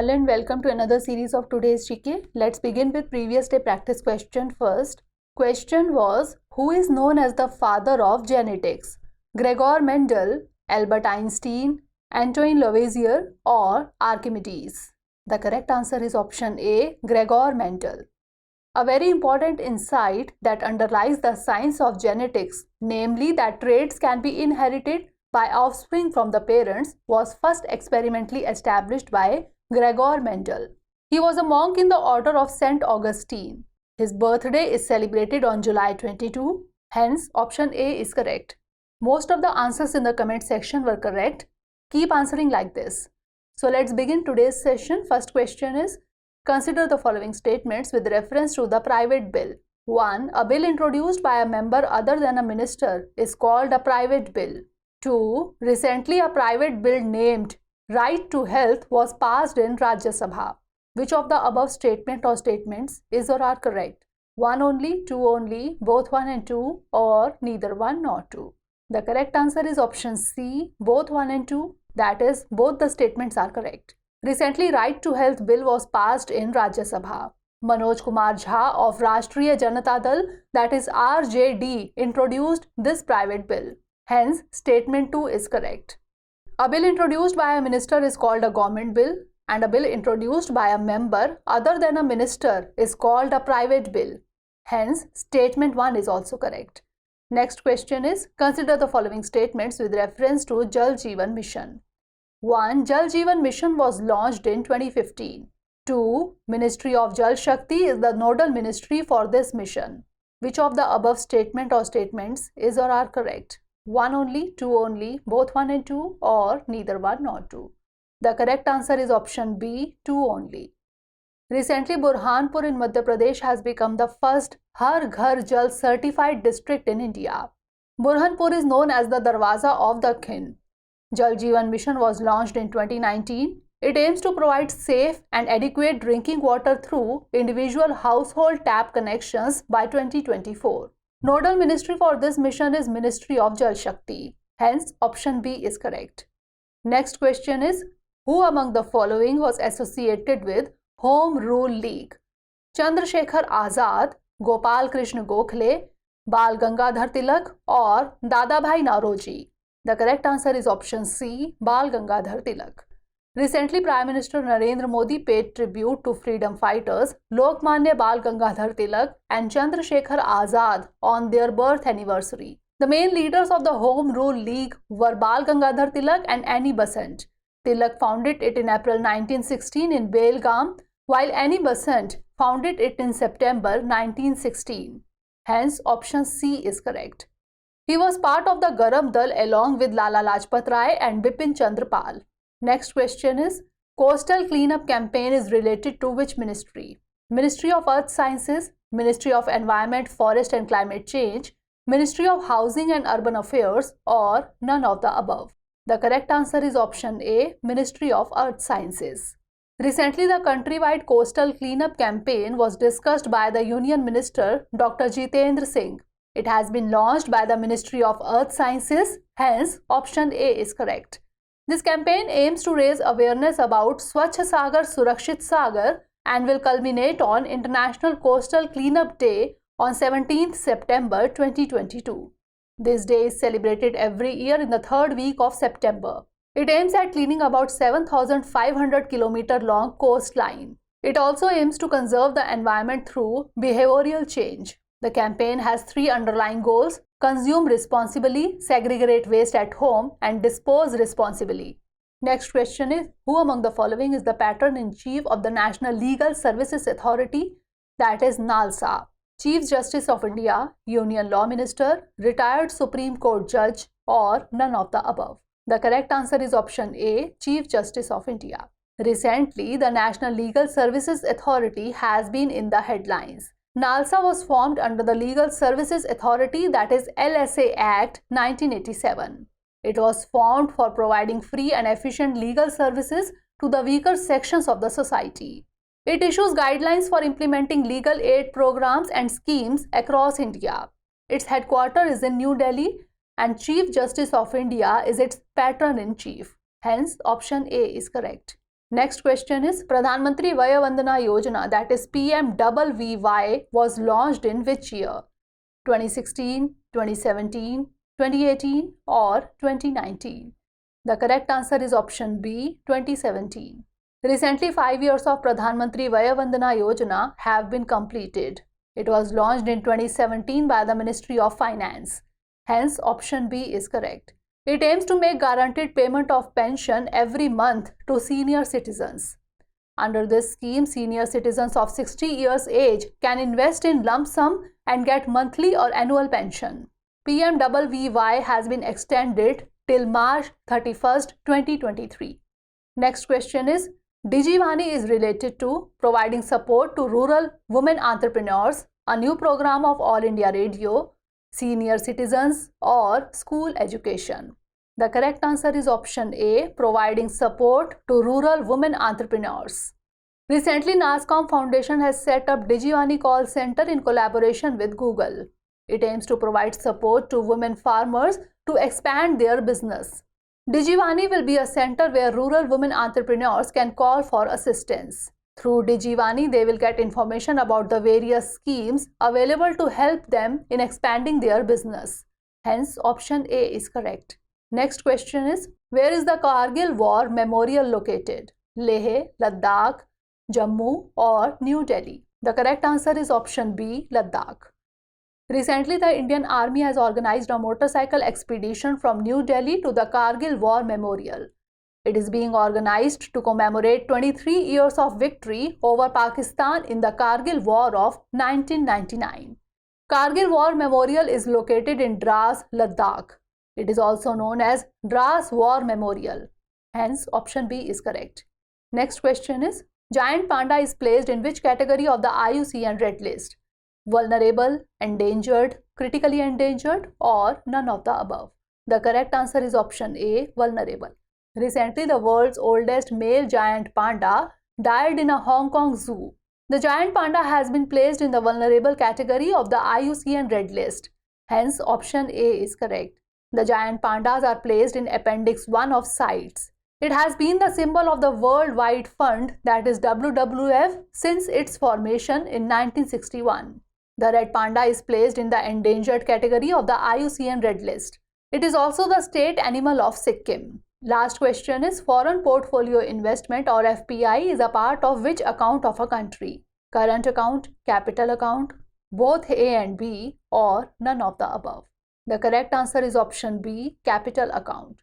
Hello and welcome to another series of today's GK. Let's begin with previous day practice question first. Question was, who is known as the father of genetics? Gregor Mendel, Albert Einstein, Antoine Lavoisier or Archimedes? The correct answer is option A, Gregor Mendel. A very important insight that underlies the science of genetics, namely that traits can be inherited by offspring from the parents, was first experimentally established by Gregor Mendel. He was a monk in the order of St. Augustine. His birthday is celebrated on July 22. Hence, option A is correct. Most of the answers in the comment section were correct. Keep answering like this. So let's begin today's session. First question is, consider the following statements with reference to the private bill. 1. A bill introduced by a member other than a minister is called a private bill. 2. Recently a private bill named Right to Health was passed in Rajya Sabha. Which of the above statement or statements is or are correct? 1 only, 2 only, both 1 and 2, or neither 1 nor 2? The correct answer is option C, both 1 and 2. That is, both the statements are correct. Recently, Right to Health bill was passed in Rajya Sabha. Manoj Kumar Jha of Rashtriya Janata Dal, that is RJD, introduced this private bill. Hence, statement 2 is correct. A bill introduced by a minister is called a government bill, and a bill introduced by a member other than a minister is called a private bill. Hence, statement 1 is also correct. Next question is, consider the following statements with reference to Jal Jeevan Mission. 1. Jal Jeevan Mission was launched in 2015. 2. Ministry of Jal Shakti is the nodal ministry for this mission. Which of the above statement or statements is or are correct? 1 only, 2 only, both 1 and 2, or neither 1 nor 2? The correct answer is option B, 2 only. Recently, Burhanpur in Madhya Pradesh has become the first Har Ghar Jal certified district in India. Burhanpur is known as the Darwaza of the Kin. Jal Jeevan Mission was launched in 2019. It aims to provide safe and adequate drinking water through individual household tap connections by 2024. Nodal ministry for this mission is Ministry of Jal Shakti. Hence, option B is correct. Next question is, who among the following was associated with Home Rule League? Chandrasekhar Azad, Gopal Krishna Gokhale, Bal Gangadhar Tilak or Dadabhai Naoroji? The correct answer is option C, Bal Gangadhar Tilak. Recently, Prime Minister Narendra Modi paid tribute to freedom fighters Lokmanya Bal Gangadhar Tilak and Chandrasekhar Azad on their birth anniversary. The main leaders of the Home Rule League were Bal Gangadhar Tilak and Annie Besant. Tilak founded it in April 1916 in Belgaum, while Annie Besant founded it in September 1916. Hence, option C is correct. He was part of the Garam Dal along with Lala Lajpat Rai and Bipin Chandra Pal. Next question is, Coastal Cleanup Campaign is related to which ministry? Ministry of Earth Sciences, Ministry of Environment, Forest and Climate Change, Ministry of Housing and Urban Affairs, or none of the above? The correct answer is option A, Ministry of Earth Sciences. Recently, the countrywide Coastal Cleanup Campaign was discussed by the Union Minister Dr. Jitendra Singh. It has been launched by the Ministry of Earth Sciences. Hence, option A is correct. This campaign aims to raise awareness about Swachh Sagar Surakshit Sagar and will culminate on International Coastal Cleanup Day on 17th September 2022. This day is celebrated every year in the third week of September. It aims at cleaning about 7,500 km long coastline. It also aims to conserve the environment through behavioral change. The campaign has 3 underlying goals: consume responsibly, segregate waste at home, and dispose responsibly. Next question is, who among the following is the patron-in-chief of the National Legal Services Authority, that is NALSA? Chief Justice of India, Union Law Minister, retired Supreme Court Judge, or none of the above? The correct answer is option A, Chief Justice of India. Recently, the National Legal Services Authority has been in the headlines. NALSA was formed under the Legal Services Authority, that is LSA Act 1987. It was formed for providing free and efficient legal services to the weaker sections of the society. It issues guidelines for implementing legal aid programs and schemes across India. Its headquarters is in New Delhi and Chief Justice of India is its patron-in-chief. Hence, option A is correct. Next question is Pradhan Mantri Vaya Vandana Yojana, that is PMVVY, was launched in which year? 2016, 2017, 2018 or 2019? The correct answer is option B, 2017. Recently, 5 years of Pradhan Mantri Vaya Vandana Yojana have been completed. It was launched in 2017 by the Ministry of Finance. Hence, option B is correct. It aims to make guaranteed payment of pension every month to senior citizens. Under this scheme, senior citizens of 60 years age can invest in lump sum and get monthly or annual pension. PMVVY has been extended till March 31st, 2023. Next question is, Digivani is related to providing support to rural women entrepreneurs, a new program of All India Radio, senior citizens or school education. The correct answer is option A, providing support to rural women entrepreneurs. Recently, NASCOM Foundation has set up Digivani call center in collaboration with Google. It aims to provide support to women farmers to expand their business. Digivani will be a center where rural women entrepreneurs can call for assistance. Through Digivani, they will get information about the various schemes available to help them in expanding their business. Hence, option A is correct. Next question is, where is the Kargil War Memorial located? Leh, Ladakh, Jammu or New Delhi? The correct answer is option B, Ladakh. Recently, the Indian Army has organized a motorcycle expedition from New Delhi to the Kargil War Memorial. It is being organized to commemorate 23 years of victory over Pakistan in the Kargil War of 1999. Kargil War Memorial is located in Dras, Ladakh. It is also known as Dras War Memorial. Hence, option B is correct. Next question is, giant panda is placed in which category of the IUCN Red List? Vulnerable, endangered, critically endangered or none of the above? The correct answer is option A, vulnerable. Recently, the world's oldest male giant panda died in a Hong Kong zoo. The giant panda has been placed in the vulnerable category of the IUCN Red List. Hence, option A is correct. The giant pandas are placed in Appendix 1 of CITES. It has been the symbol of the World Wide Fund, that is WWF, since its formation in 1961. The red panda is placed in the endangered category of the IUCN Red List. It is also the state animal of Sikkim. Last question is, foreign portfolio investment or FPI is a part of which account of a country? Current account, capital account, both A and B or none of the above? The correct answer is option B, capital account.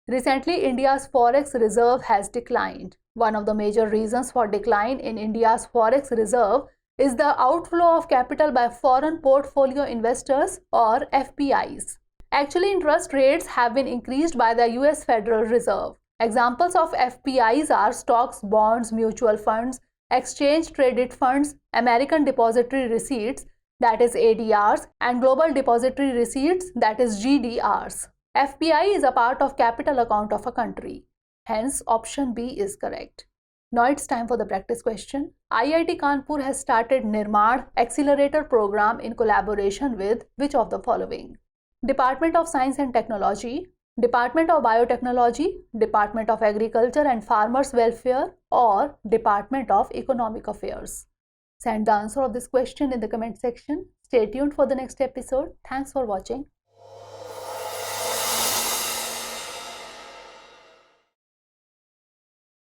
Recently, India's forex reserve has declined. One of the major reasons for decline in India's forex reserve is the outflow of capital by foreign portfolio investors or FPIs. Actually, interest rates have been increased by the US Federal Reserve. Examples of FPIs are stocks, bonds, mutual funds, exchange traded funds, American depository receipts, that is ADRs, and global depository receipts, that is GDRs. FPI is a part of capital account of a country. Hence, option B is correct. Now it's time for the practice question. IIT Kanpur has started Nirman Accelerator program in collaboration with which of the following? Department of Science and Technology, Department of Biotechnology, Department of Agriculture and Farmers Welfare or Department of Economic Affairs? Send the answer of this question in the comment section. Stay tuned for the next episode. Thanks for watching.